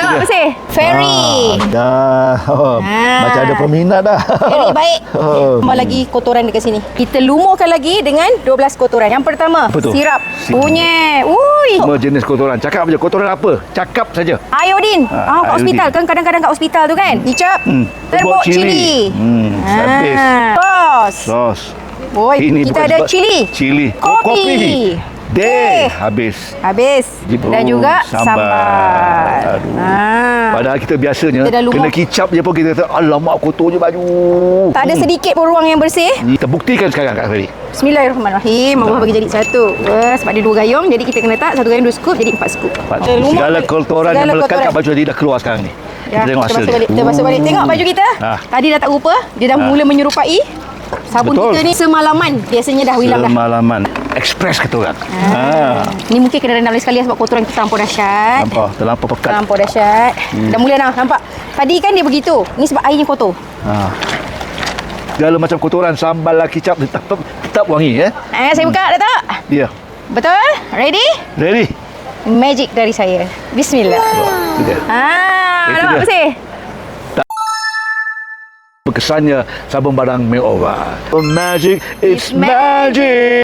Nampak bersih. Ferry. Dah. Macam ada peminat dah. Ferry baik. Tambah lagi kotoran dekat sini. Kita lumurkan lagi dengan 12 kotoran. Yang pertama, Apa tu? sirap kunyit. Ui. Semua jenis kotoran. Cakap je kotoran apa? Cakap saja. Iodin. Kat iodin. hospital kan, kadang-kadang kat hospital tu kan. Kicap. Terbuk cili. Habis. Sos. Sos. Oi, Ini kita bukan ada sebab- cili. Cili. Kopi. Habis. Habis. Dan juga sambal. Aduh. Padahal kita biasanya Kita dah lumah. kena kicap je pun kita kata alamak kotor je baju. Tak ada sedikit pun ruang yang bersih. Kita buktikan sekarang Kak Ferry. Bismillahirrahmanirrahim. Allah bagi jadi satu. Sebab dia 2 gayung, jadi kita kena letak 1 gayung 2 scoop, jadi 4 scoop. Segala kotoran yang melekat kat baju tadi dah keluar sekarang ni. Ya, Kita tengok kita hasil basuh dia. balik. Kita basuh balik. Tengok baju kita. Tadi dah tak rupa. Dia dah mula menyerupai. Sabun Betul. kita ni semalaman. Biasanya dah hilang dah. Semalaman. Express kata orang. Ni mungkin kena rendam lagi sekali sebab kotoran kita terlampau dahsyat. Nampak? Terlampau pekat. Terlampau dahsyat. Dah mula dah. Nampak? Tadi kan dia begitu. Ni sebab airnya kotor. Segala macam kotoran, sambal lah, kicap tetap wangi Saya buka, Datuk. Ya. Betul? Ready? Ready? Magic dari saya. Bismillah. Itu dia. Itu Nampak dia. bersih? Berkesannya sabun barang makeover. Magic, it's It's magic. magic.